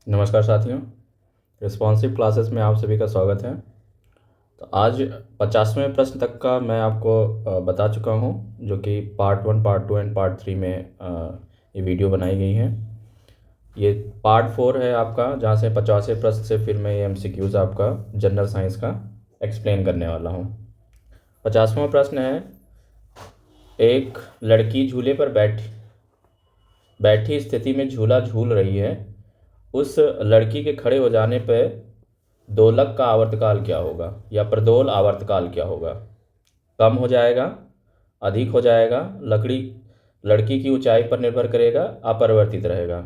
नमस्कार साथियों, responsive classes में आप सभी का स्वागत है। तो आज 50वें प्रश्न तक का मैं आपको बता चुका हूं, जो कि पार्ट 1, पार्ट 2 एंड पार्ट 3 में ये वीडियो बनाई गई है। ये पार्ट 4 है आपका, जहां से 50वें प्रश्न से फिर मैं ये एमसीक्यूज़ आपका जनरल साइंस का एक्सप्लेन करने वाला हूं। 50वां प्रश्न है, एक लड़की झूले पर बैठी स्थिति में झूला झूल रही है। उस लड़की के खड़े हो जाने पर दोलक का आवर्तकाल क्या होगा, या प्रदोल आवर्तकाल क्या होगा? कम हो जाएगा, अधिक हो जाएगा, लड़की की ऊंचाई पर निर्भर करेगा, अपरिवर्तित रहेगा।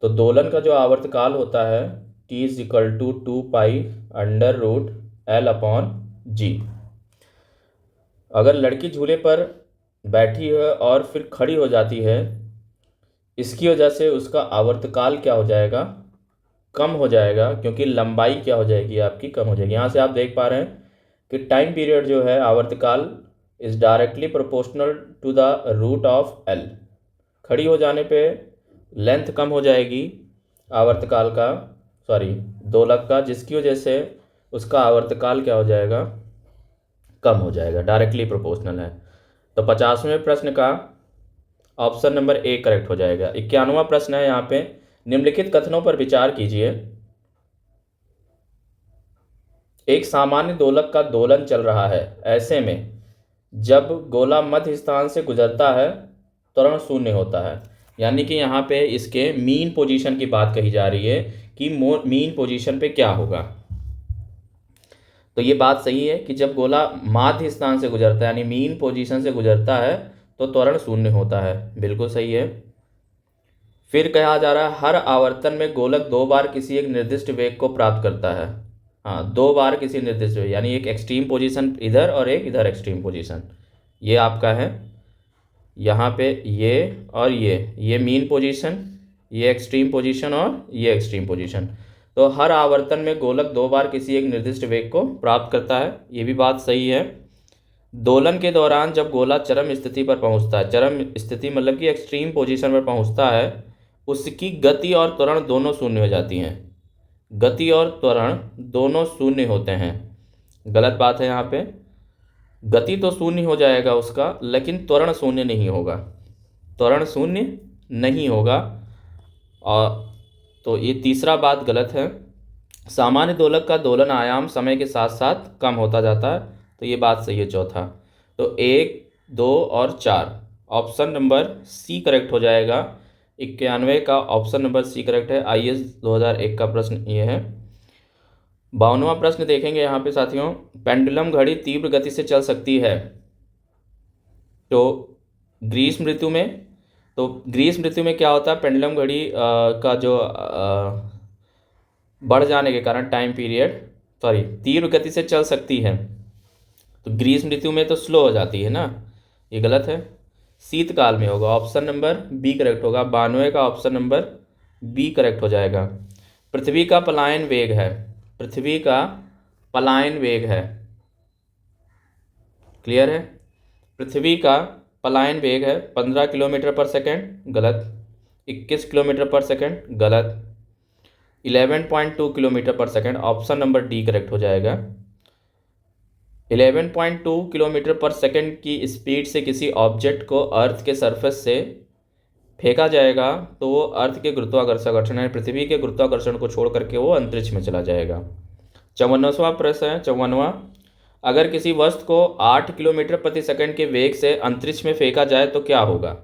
तो दोलन का जो आवर्तकाल होता है T=2π√L/G। अगर लड़की झूले पर बैठी है और फिर खड़ी हो जाती है, इसकी वजह से उसका आवर्तकाल क्या हो जाएगा? कम हो जाएगा, क्योंकि लंबाई क्या हो जाएगी आपकी? कम हो जाएगी। यहाँ से आप देख पा रहे हैं कि टाइम पीरियड जो है, आवर्तकाल is directly proportional to the root of L. खड़ी हो जाने पे लेंथ कम हो जाएगी आवर्तकाल का, सॉरी दोलक का, जिसकी वजह से उसका आवर्तकाल क्या हो जाएगा? कम हो जाएगा, डायरेक्टली प्रोपोर्शनल है। तो 50वें प्रश्न का ऑप्शन नंबर ए करेक्ट हो जाएगा। 91वां प्रश्न है, यहाँ पे निम्नलिखित कथनों पर विचार कीजिए। एक सामान्य दोलक का दोलन चल रहा है, ऐसे में जब गोला मध्य स्थान से गुजरता है त्वरण शून्य होता है। यानी कि यहाँ पे इसके मीन पोजीशन की बात कही जा रही है कि मीन पोजीशन पे क्या होगा। तो ये बात सही है कि जब गोला माध्य स्थान से गुजरता है, यानी मीन पोजीशन से गुजरता है, तो त्वरण शून्य होता है। बिल्कुल सही है। फिर कहा जा रहा है, हर आवर्तन में गोलक 2 बार किसी एक निर्दिष्ट वेग को प्राप्त करता है। हाँ, 2 बार किसी निर्दिष्ट वेग, यानी एक एक्सट्रीम पोजीशन इधर और एक इधर एक्सट्रीम पोजीशन। ये आपका है यहाँ पे, ये और ये मीन पोजीशन, ये एक्सट्रीम पोजीशन और ये एक्सट्रीम पोजीशन। तो हर आवर्तन में गोलक 2 बार किसी एक निर्दिष्ट वेग को प्राप्त करता है, ये भी बात सही है। दोलन के दौरान जब गोला चरम स्थिति पर पहुंचता है, चरम स्थिति मतलब कि एक्सट्रीम पोजीशन पर पहुंचता है, उसकी गति और त्वरण दोनों शून्य हो जाती हैं। गति और त्वरण दोनों शून्य होते हैं। गलत बात है यहाँ पे। गति तो शून्य हो जाएगा उसका, लेकिन त्वरण शून्य नहीं होगा। त्वरण शून्य नहीं होगा। और तो ये तीसरा बात गलत है। सामान्य दोलक का दोलन आयाम समय के साथ साथ कम होता जाता है, तो ये बात सही है चौथा। तो 1, 2 और 4 ऑप्शन नंबर सी करेक्ट हो जाएगा। 91 का ऑप्शन नंबर सी करेक्ट है। IAS 2001 का प्रश्न ये है। 52वां प्रश्न देखेंगे यहाँ पे साथियों, पेंडुलम घड़ी तीव्र गति से चल सकती है तो ग्रीष्म ऋतु में। तो ग्रीष्म ऋतु में क्या होता है, पेंडुलम घड़ी का जो बढ़ जाने के कारण टाइम पीरियड, सॉरी, तीव्र गति से चल सकती है, तो ग्रीष्म ऋतु में तो स्लो हो जाती है ना, ये गलत है। शीतकाल में होगा, ऑप्शन नंबर बी करेक्ट होगा। 92 का ऑप्शन नंबर बी करेक्ट हो जाएगा। पृथ्वी का पलायन वेग है, पृथ्वी का पलायन वेग है, क्लियर है? पृथ्वी का पलायन वेग है 15 किलोमीटर पर सेकेंड, गलत। 21 किलोमीटर पर सेकेंड, गलत। 11.2 किलोमीटर पर second, option number D correct हो जाएगा। 11.2 किलोमीटर पर सेकेंड की स्पीड से किसी ऑब्जेक्ट को अर्थ के सरफेस से फेंका जाएगा, तो वो अर्थ के गुरुत्वाकर्षण है, पृथ्वी के गुरुत्वाकर्षण को छोड़ करके वो अंतरिक्ष में चला जाएगा। 54वां प्रश्न है, 54वां, अगर किसी वस्तु को 8 किलोमीटर प्रति सेकंड के वेग से अंतरिक्ष में फेंका जाए तो क्या होगा?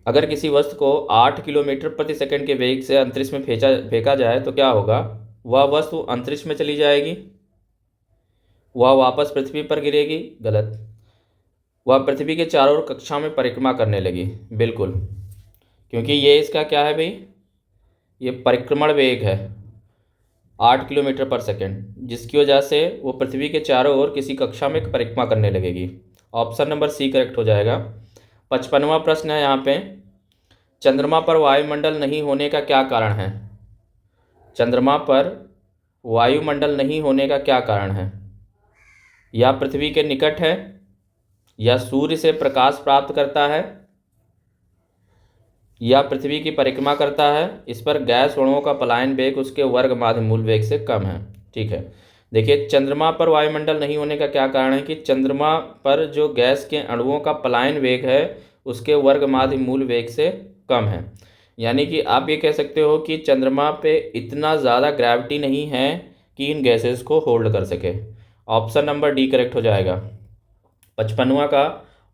अगर किसी वस्तु को 8 किलोमीटर प्रति सेकंड के वेग से अंतरिक्ष में फेंका जाए तो क्या होगा? वह वस्तु अंतरिक्ष में चली जाएगी, वह वापस पृथ्वी पर गिरेगी, गलत। वह पृथ्वी के चारों ओर कक्षा में परिक्रमा करने लगी, बिल्कुल, क्योंकि ये इसका क्या है भाई, ये परिक्रमण वेग है 8 किलोमीटर पर सेकेंड, जिसकी वजह से वो पृथ्वी के चारों ओर किसी कक्षा में परिक्रमा करने लगेगी। ऑप्शन नंबर सी करेक्ट हो जाएगा। 55वां प्रश्न है यहाँ पे, चंद्रमा पर वायुमंडल नहीं होने का क्या कारण है? चंद्रमा पर वायुमंडल नहीं होने का क्या कारण है? या पृथ्वी के निकट है, या सूर्य से प्रकाश प्राप्त करता है, या पृथ्वी की परिक्रमा करता है, इस पर गैस अणुओं का पलायन वेग उसके वर्ग माध्य मूल वेग से कम है। ठीक है, देखिए चंद्रमा पर वायुमंडल नहीं होने का क्या कारण है कि चंद्रमा पर जो गैस के अणुओं का पलायन वेग है उसके वर्ग माध्य मूल वेग से कम है। यानी कि आप ये कह सकते हो कि चंद्रमा पे इतना ज़्यादा ग्रेविटी नहीं है कि इन गैसेस को होल्ड कर सके। ऑप्शन नंबर डी करेक्ट हो जाएगा। 55वां का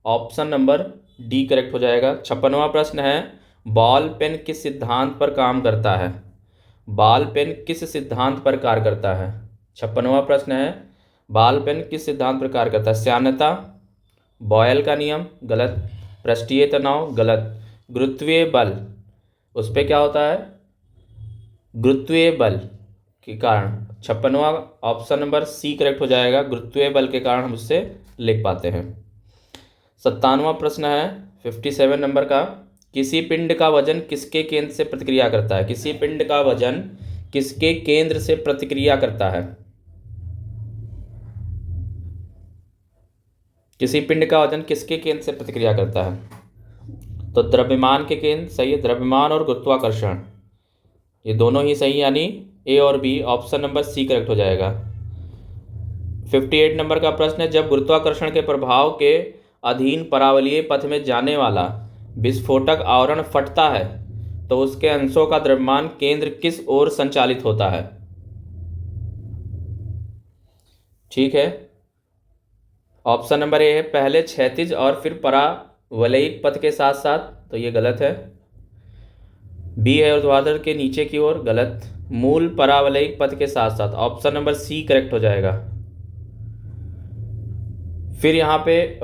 ऑप्शन नंबर डी करेक्ट हो जाएगा। 56वां प्रश्न है, बॉल पेन किस सिद्धांत पर काम करता है? बॉल पेन किस सिद्धांत पर कार्य करता है? 56वां प्रश्न है, बॉल पेन किस सिद्धांत पर कार्य करता है? श्यानता, बॉयल का नियम, गलत। पृष्ठीय तनाव, गलत। गुरुत्वीय बल, उस पर क्या होता है? गुरुत्वीय बल के कारण। 56वां ऑप्शन नंबर सी करेक्ट हो जाएगा। गुरुत्वीय बल के कारण हम उससे लिख पाते हैं। 57वां प्रश्न है 57 नंबर का, किसी पिंड का वजन किसके केंद्र से प्रतिक्रिया करता है? किसी पिंड का वजन किसके केंद्र से प्रतिक्रिया करता है? किसी पिंड का वजन किसके केंद्र से प्रतिक्रिया करता है? तो द्रव्यमान के केंद्र, सही है। द्रव्यमान और गुरुत्वाकर्षण ये दोनों ही सही, यानी ए और B, option number C correct हो जाएगा। 58 नंबर का प्रश्न है, जब गुरुत्वाकर्षण के प्रभाव के अधीन परावलयीय पथ में जाने वाला विस्फोटक आवरण फटता है तो उसके अंशों का द्रव्यमान केंद्र किस ओर संचालित होता है? ठीक है, ऑप्शन नंबर ए है पहले क्षैतिज और फिर परावलयिक पथ के साथ साथ, तो ये गलत है। बी है ऊर्ध्वाधर के नीचे की ओर, गलत। मूल परावलयिक पथ के साथ साथ, ऑप्शन नंबर सी करेक्ट हो जाएगा। फिर यहाँ पे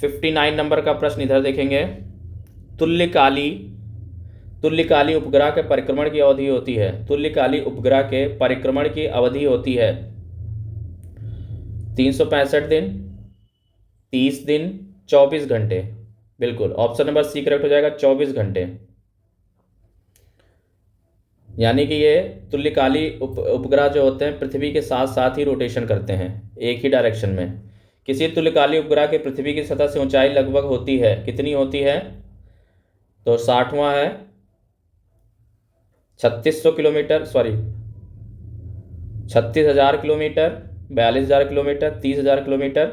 59 नंबर का प्रश्न इधर देखेंगे, तुल्यकाली उपग्रह के परिक्रमण की अवधि होती है। तुल्यकाली उपग्रह के परिक्रमण की अवधि होती है 365 दिन, 30 दिन, 24 घंटे। बिल्कुल, ऑप्शन नंबर सी करेक्ट हो जाएगा, 24 घंटे। यानी कि ये तुल्यकाली उपग्रह जो होते हैं पृथ्वी के साथ साथ ही रोटेशन करते हैं एक ही डायरेक्शन में। किसी तुल्यकाली उपग्रह के पृथ्वी की सतह से ऊंचाई लगभग होती है, कितनी होती है? तो 60वां है 3600 kilometre, sorry 36,000 kilometre, 42,000 kilometre, 30,000 kilometre.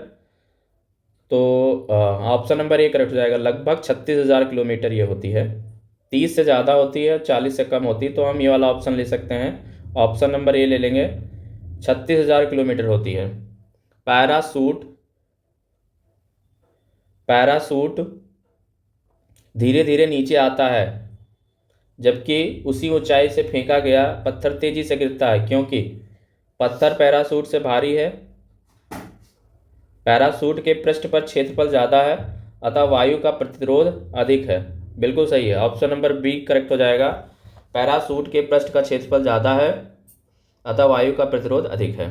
तो ऑप्शन नंबर ए करेक्ट हो जाएगा, लगभग 36,000 किलोमीटर ये होती है। 30 से ज़्यादा होती है, 40 से कम होती है, तो हम ये वाला ऑप्शन ले सकते हैं। ऑप्शन नंबर ए ले लेंगे, 36,000 किलोमीटर होती है। पैरासूट धीरे धीरे नीचे आता है, जबकि उसी ऊंचाई से फेंका गया पत्थर तेजी से गिरता है, क्योंकि पत्थर पैरासूट से भारी है, पैरासूट के पृष्ठ पर क्षेत्रफल ज़्यादा है, अतः वायु का प्रतिरोध अधिक है। बिल्कुल सही है, ऑप्शन नंबर बी करेक्ट हो जाएगा। पैरासूट के पृष्ठ का क्षेत्रफल ज़्यादा है, अतः वायु का प्रतिरोध अधिक है।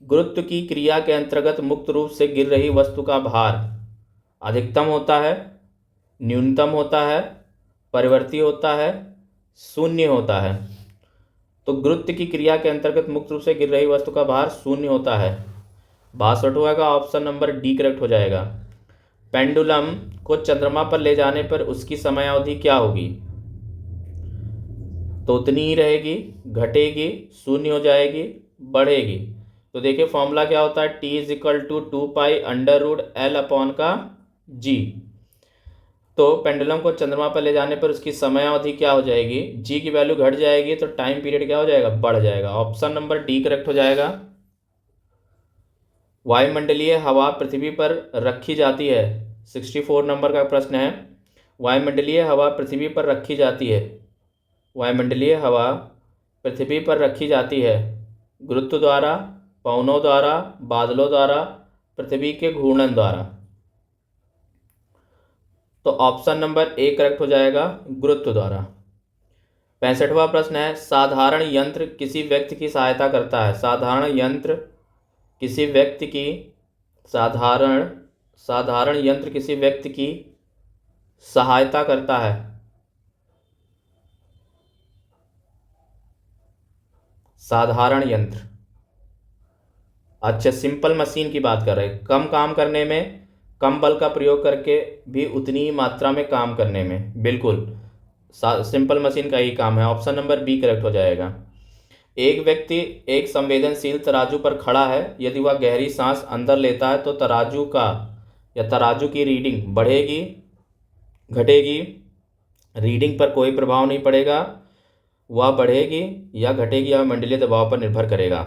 गुरुत्व की क्रिया के अंतर्गत मुक्त रूप से गिर रही वस्तु का भार अधिकतम होता है, न्यूनतम होता है, परिवर्ती होता है, शून्य होता है। तो गुरुत्व की क्रिया के अंतर्गत मुक्त रूप से गिर रही वस्तु का भार शून्य होता है। 62वां का ऑप्शन नंबर डी करेक्ट हो जाएगा। पेंडुलम को चंद्रमा पर ले जाने पर उसकी समयावधि क्या होगी? तो उतनी ही रहेगी, घटेगी, शून्य हो जाएगी, बढ़ेगी। तो देखिए फॉर्मूला क्या होता है, T = 2π√L/G। तो पेंडुलम को चंद्रमा पर ले जाने पर उसकी समयावधि क्या हो जाएगी? जी की वैल्यू घट जाएगी, तो टाइम पीरियड क्या हो जाएगा? बढ़ जाएगा। ऑप्शन नंबर डी करेक्ट हो जाएगा। वायुमंडलीय हवा पृथ्वी पर रखी जाती है, 64 नंबर का प्रश्न है। वायुमंडलीय हवा पृथ्वी पर रखी जाती है, वायुमंडलीय हवा पृथ्वी पर रखी जाती है गुरुत्व द्वारा, पवनों द्वारा, बादलों द्वारा, पृथ्वी के घूर्णन द्वारा। तो ऑप्शन नंबर ए करेक्ट हो जाएगा, गुरुत्व द्वारा। 65वां प्रश्न है, साधारण यंत्र किसी व्यक्ति की सहायता करता है। साधारण यंत्र किसी व्यक्ति की साधारण यंत्र किसी व्यक्ति की सहायता करता है। साधारण यंत्र, अच्छा सिंपल मशीन की बात कर रहे हैं, कम काम करने में कम बल का प्रयोग करके भी उतनी ही मात्रा में काम करने में। बिल्कुल सिंपल मशीन का ही काम है। ऑप्शन नंबर बी करेक्ट हो जाएगा। एक व्यक्ति एक संवेदनशील तराजू पर खड़ा है। यदि वह गहरी सांस अंदर लेता है तो तराजू का या तराजू की रीडिंग बढ़ेगी, घटेगी। रीडिंग पर कोई प्रभाव नहीं पड़ेगा। वह बढ़ेगी या घटेगी या मंडलीय दबाव पर निर्भर करेगा।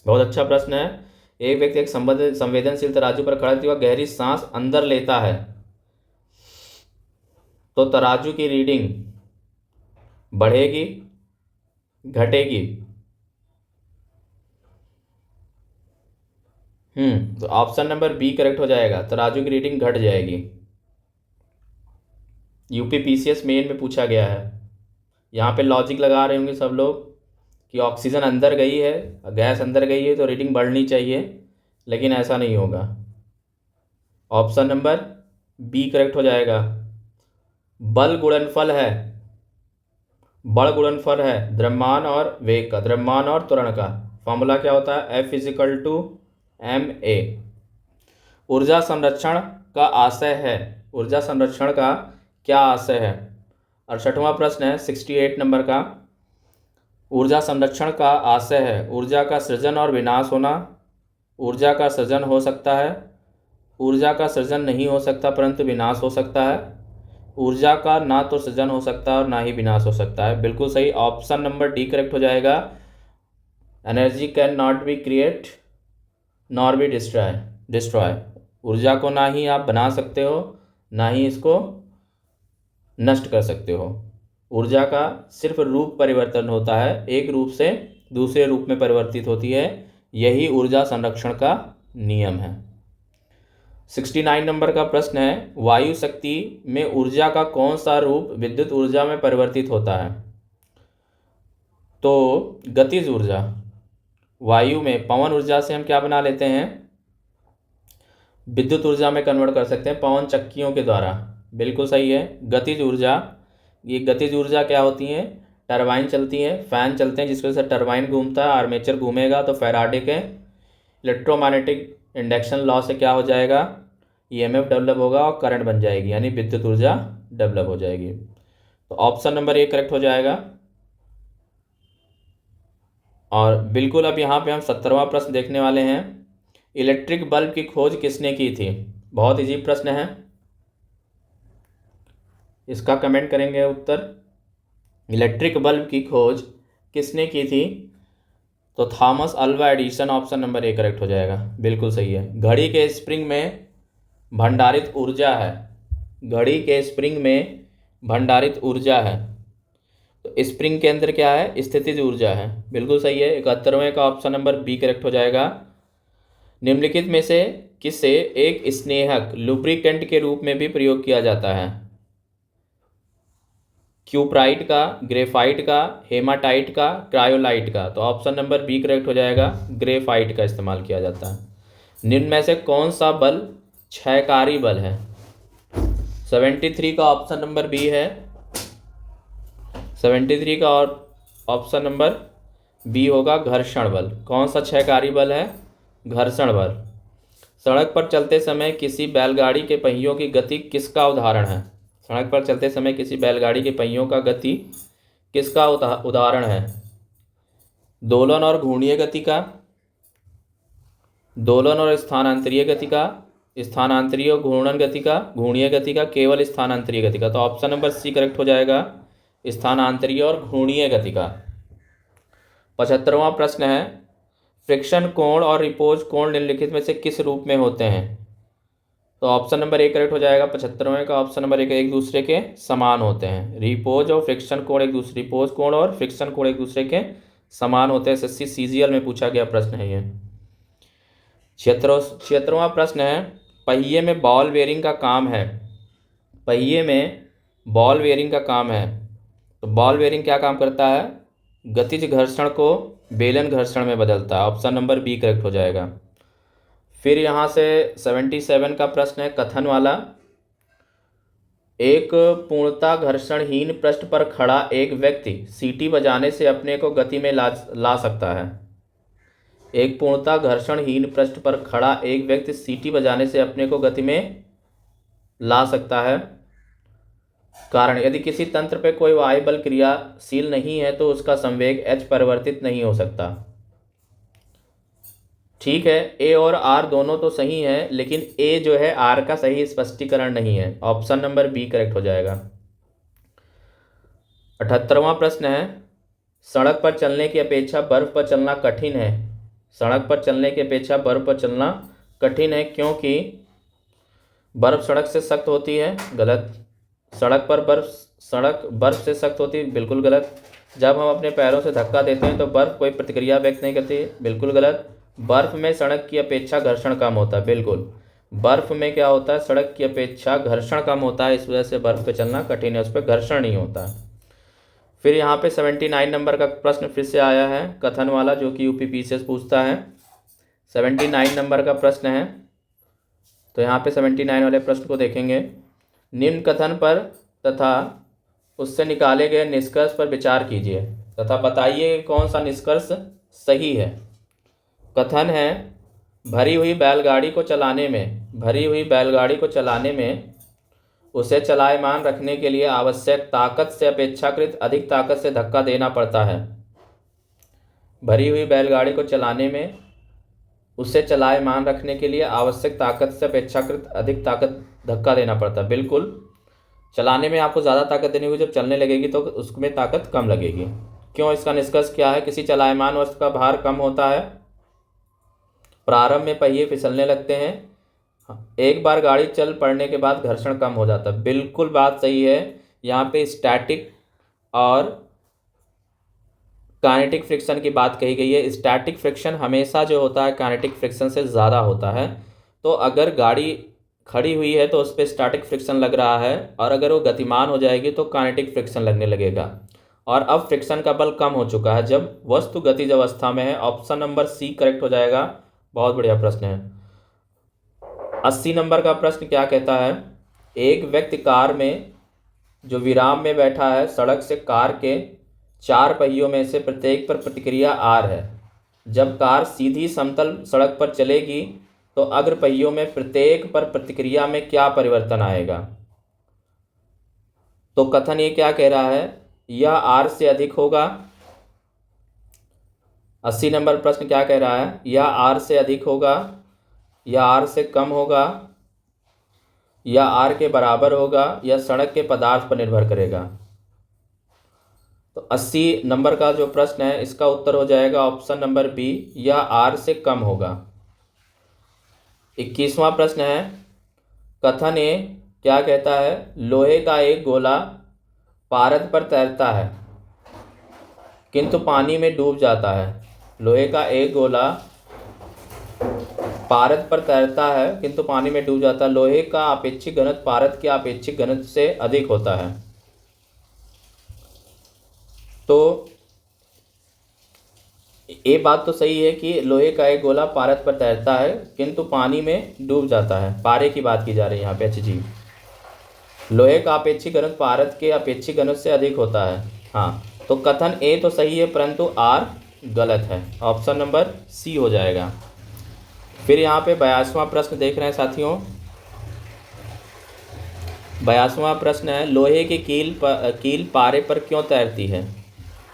बहुत अच्छा प्रश्न है। एक व्यक्ति एक संवेदनशील तराजू पर खड़ा है, वह गहरी सांस अंदर लेता है तो तराजू की रीडिंग बढ़ेगी, घटेगी। तो ऑप्शन नंबर बी करेक्ट हो जाएगा, तराजू की रीडिंग घट जाएगी। यूपी पीसीएस मेन में पूछा गया है। यहाँ पे लॉजिक लगा रहे होंगे सब लोग कि ऑक्सीजन अंदर गई है, गैस अंदर गई है तो रीडिंग बढ़नी चाहिए, लेकिन ऐसा नहीं होगा। ऑप्शन नंबर बी करेक्ट हो जाएगा। बल गुणनफल है, बल गुणनफल है द्रव्यमान और वेग का, द्रव्यमान और त्वरण का। फॉर्मूला क्या होता है? F=ma। ऊर्जा संरक्षण का आशय है, ऊर्जा संरक्षण का क्या आशय है? 68वां प्रश्न है 68 नंबर का। ऊर्जा संरक्षण का आशय है ऊर्जा का सृजन और विनाश होना। ऊर्जा का सृजन हो सकता है, ऊर्जा का सृजन नहीं हो सकता परंतु विनाश हो सकता है। ऊर्जा का ना तो सृजन हो सकता है और ना ही विनाश हो सकता है। बिल्कुल सही, ऑप्शन नंबर डी करेक्ट हो जाएगा। Energy can not be create nor be destroy. ऊर्जा को ना ही आप बना सकते हो, ना ही इसको नष्ट कर सकते हो। ऊर्जा का सिर्फ रूप परिवर्तन होता है, एक रूप से दूसरे रूप में परिवर्तित होती है। यही ऊर्जा संरक्षण का नियम है। 69 नंबर का प्रश्न है, वायु शक्ति में ऊर्जा का कौन सा रूप विद्युत ऊर्जा में परिवर्तित होता है? तो गतिज ऊर्जा। वायु में पवन ऊर्जा से हम क्या बना लेते हैं? विद्युत ऊर्जा में कन्वर्ट कर सकते हैं पवन चक्कियों के द्वारा। बिल्कुल सही है। गतिज ऊर्जा, ये गतिज ऊर्जा क्या होती है? टरबाइन चलती है, फैन चलते हैं जिसकी वजह से टरबाइन घूमता है, आर्मेचर घूमेगा तो फैराडे के इलेक्ट्रोमैग्नेटिक इंडक्शन लॉ से क्या हो जाएगा? ईएमएफ डेवलप होगा और करंट बन जाएगी, यानी विद्युत ऊर्जा डेवलप हो जाएगी। तो ऑप्शन नंबर ए करेक्ट हो जाएगा। और बिल्कुल अब यहाँ पे हम 17वां प्रश्न देखने वाले हैं। इलेक्ट्रिक बल्ब की खोज किसने की थी? बहुत इजी प्रश्न है, इसका कमेंट करेंगे उत्तर। इलेक्ट्रिक बल्ब की खोज किसने की थी? तो Thomas Alva Edison. Option number A correct हो जाएगा। बिल्कुल सही है। घड़ी के स्प्रिंग में भंडारित ऊर्जा है, घड़ी के स्प्रिंग में भंडारित ऊर्जा है, तो स्प्रिंग के अंदर क्या है? स्थितिज ऊर्जा है। बिल्कुल सही है। 71वें का ऑप्शन नंबर बी करेक्ट हो जाएगा। निम्नलिखित में से किसे एक स्नेहक लुब्रिकेंट के रूप में भी प्रयोग किया जाता है? क्यूप्राइट का, ग्रेफाइट का, हेमाटाइट का, क्रायोलाइट का। तो ऑप्शन नंबर बी करेक्ट हो जाएगा, ग्रेफाइट का इस्तेमाल किया जाता है। निम्न में से कौन सा बल क्षयकारी बल है? 73 का ऑप्शन नंबर बी है। 73 का और ऑप्शन नंबर बी होगा घर्षण बल। कौन सा क्षयकारी बल है? घर्षण बल। सड़क पर चलते समय किसी बैलगाड़ी के पहियों की गति किसका उदाहरण है? सड़क पर चलते समय किसी बैलगाड़ी के पहियों का गति किसका उदाहरण है? दोलन और घूर्णीय गति का, दोलन और स्थानांतरीय गति का, स्थानांतरीय और घूर्णन गति का, घूर्णीय गति का, केवल स्थानांतरीय गति का। तो ऑप्शन नंबर सी करेक्ट हो जाएगा, स्थानांतरीय और घूर्णीय गति का। 75वां प्रश्न है, फ्रिक्शन कोण और रिपोज कोण निम्नलिखित में से किस रूप में होते हैं? तो ऑप्शन नंबर ए करेक्ट हो जाएगा। 75वें का ऑप्शन नंबर एक दूसरे के समान होते हैं। रिपोज और फ्रिक्शन कोण एक दूसरे, रिपोज कोण और फ्रिक्शन कोण एक दूसरे के समान होते हैं। एसएससी सीजीएल में पूछा गया प्रश्न है ये। 76वां प्रश्न है, पहिए में बॉल बेयरिंग का काम है, पहिए में बॉल बेयरिंग का काम है, तो बॉल बेयरिंग क्या काम करता है? गतिज घर्षण को बेलन घर्षण में बदलता है। ऑप्शन नंबर बी करेक्ट हो जाएगा। फिर यहाँ से 77 का प्रश्न है कथन वाला। एक पूर्णतः घर्षणहीन पृष्ठ पर खड़ा एक व्यक्ति सीटी बजाने से अपने को गति में ला सकता है। एक पूर्णतः घर्षणहीन पृष्ठ पर खड़ा एक व्यक्ति सीटी बजाने से अपने को गति में ला सकता है। कारण, यदि किसी तंत्र पर कोई वायु बल क्रियाशील नहीं है तो उसका संवेग h परिवर्तित नहीं हो सकता। ठीक है, ए और आर दोनों तो सही है, लेकिन ए जो है आर का सही स्पष्टीकरण नहीं है। ऑप्शन नंबर बी करेक्ट हो जाएगा। 78वां प्रश्न है, सड़क पर चलने की अपेक्षा बर्फ पर चलना कठिन है। सड़क पर चलने की अपेक्षा बर्फ पर चलना कठिन है क्योंकि बर्फ सड़क से सख्त होती है। गलत। सड़क बर्फ से सख्त होती है। बिल्कुल गलत। जब हम अपने पैरों से धक्का देते हैं तो बर्फ कोई प्रतिक्रिया व्यक्त नहीं करती। बिल्कुल गलत। बर्फ में सड़क की अपेक्षा घर्षण कम होता है। बिल्कुल। बर्फ में क्या होता है, सड़क की अपेक्षा घर्षण कम होता है, इस वजह से बर्फ पे चलना कठिन है, उस पर घर्षण नहीं होता। फिर यहाँ पे 79 नंबर का प्रश्न फिर से आया है, कथन वाला, जो कि यूपी से पूछता है। 79 नंबर का प्रश्न है, तो यहाँ पे 79 वाले प्रश्न को देखेंगे। निम्न कथन पर तथा उससे निकाले गए निष्कर्ष पर विचार कीजिए तथा बताइए कौन सा निष्कर्ष सही है। कथन है, भरी हुई बैलगाड़ी को चलाने में उसे चलायमान रखने के लिए आवश्यक ताकत से अपेक्षाकृत अधिक ताकत से धक्का देना पड़ता है। भरी हुई बैलगाड़ी को चलाने में उसे चलायमान रखने के लिए आवश्यक ताकत से अपेक्षाकृत अधिक ताकत धक्का देना पड़ता है। बिल्कुल। चलाने में आपको ज़्यादा ताकत देनी होगी, जब चलने लगेगी तो उसमें ताकत कम लगेगी। क्यों? इसका निष्कर्ष क्या है? किसी चलायमान वस्तु का भार कम होता है, प्रारंभ में पहिए फिसलने लगते हैं, एक बार गाड़ी चल पड़ने के बाद घर्षण कम हो जाता है। बिल्कुल बात सही है। यहाँ पे स्टैटिक और काइनेटिक फ्रिक्शन की बात कही गई है। स्टैटिक फ्रिक्शन हमेशा जो होता है काइनेटिक फ्रिक्शन से ज़्यादा होता है। तो अगर गाड़ी खड़ी हुई है तो उस पर स्टैटिक फ्रिक्शन लग रहा है, और अगर वो गतिमान हो जाएगी तो काइनेटिक फ्रिक्शन लगने लगेगा। और अब फ्रिक्शन का बल कम हो चुका है जब वस्तु गतिज अवस्था में है। ऑप्शन नंबर सी करेक्ट हो जाएगा। बहुत बढ़िया प्रश्न है। 80 नंबर का प्रश्न क्या कहता है, एक व्यक्ति कार में जो विराम में बैठा है, सड़क से कार के 4 पहियों में से प्रत्येक पर प्रतिक्रिया आर है। जब कार सीधी समतल सड़क पर चलेगी तो अग्र पहियों में प्रत्येक पर प्रतिक्रिया में क्या परिवर्तन आएगा। तो कथन ये क्या कह रहा है, यह आर से अधिक होगा। 80 नंबर प्रश्न क्या कह रहा है, यह आर से अधिक होगा, या आर से कम होगा, या आर के बराबर होगा, या सड़क के पदार्थ पर निर्भर करेगा। तो 80 नंबर का जो प्रश्न है इसका उत्तर हो जाएगा ऑप्शन नंबर बी, यह आर से कम होगा। 21वां प्रश्न है, कथन ए क्या कहता है, लोहे का एक गोला पारद पर तैरता है किंतु पानी में डूब जाता है। लोहे का एक गोला पारद पर तैरता है किंतु पानी में डूब जाता है। लोहे का आपेक्षिक घनत्व पारद के आपेक्षिक घनत्व से अधिक होता है। तो ये बात तो सही है कि लोहे का एक गोला पारद पर तैरता है किंतु पानी में डूब जाता है। पारे की बात की जा रही है यहाँ पे। अच्छा जी, लोहे का आपेक्षिक घनत्व पारद के आपेक्षिक घनत्व से अधिक होता है। हाँ, तो कथन ए तो सही है परंतु आर गलत है। ऑप्शन नंबर सी हो जाएगा। फिर यहाँ पे 82वां प्रश्न देख रहे हैं साथियों। 82वां प्रश्न है, लोहे की कील पारे पर क्यों तैरती है।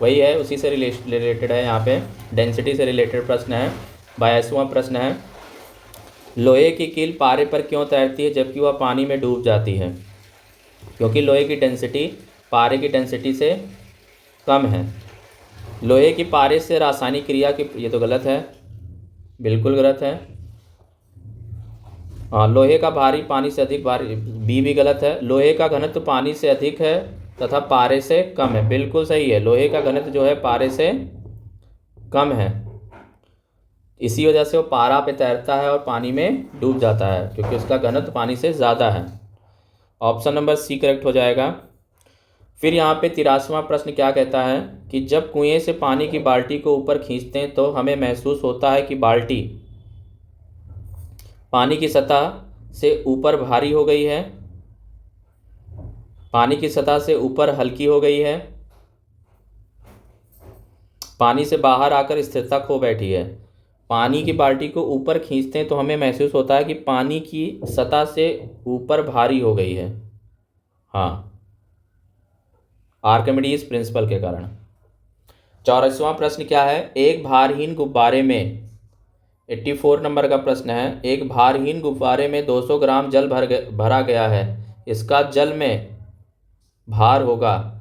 वही है, उसी से रिलेटेड है। यहाँ पे डेंसिटी से रिलेटेड प्रश्न है। 82वां प्रश्न है, लोहे की कील पारे पर क्यों तैरती है जबकि वह पानी में डूब जाती है। क्योंकि लोहे की डेंसिटी पारे की डेंसिटी से कम है। लोहे की पारे से रासायनिक क्रिया की, ये तो गलत है, बिल्कुल गलत है। हाँ, लोहे का भारी पानी से अधिक भारी, बी भी गलत है। लोहे का घनत्व पानी से अधिक है तथा पारे से कम है, बिल्कुल सही है। लोहे का घनत्व जो है पारे से कम है, इसी वजह से वो पारा पे तैरता है और पानी में डूब जाता है, क्योंकि उसका घनत्व पानी से ज़्यादा है। ऑप्शन नंबर सी करेक्ट हो जाएगा। फिर यहाँ पे 83वां प्रश्न क्या कहता है कि जब कुएं से पानी की बाल्टी को ऊपर खींचते हैं तो हमें महसूस होता है कि बाल्टी पानी की सतह से ऊपर भारी हो गई है, पानी की सतह से ऊपर हल्की हो गई है, पानी से बाहर आकर स्थिरता खो बैठी है। पानी की बाल्टी को ऊपर खींचते हैं तो हमें महसूस होता है कि पानी की सतह से ऊपर भारी हो गई है। हाँ, आर्किमिडीज प्रिंसिपल के कारण। 84वां प्रश्न क्या है? एक भारहीन गुब्बारे में 84 नंबर का प्रश्न है। एक भारहीन गुब्बारे में 200 ग्राम जल भरा गया है। इसका जल में भार होगा।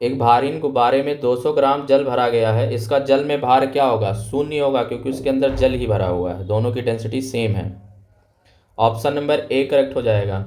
एक भारहीन गुब्बारे में 200 ग्राम जल भरा गया है। इसका जल में भार क्या होगा? शून्य होगा, क्योंकि उसके अंदर जल ही भरा हुआ है। दोनों की डेंसिटी सेम है। ऑप्शन नंबर ए करेक्ट हो जाएगा।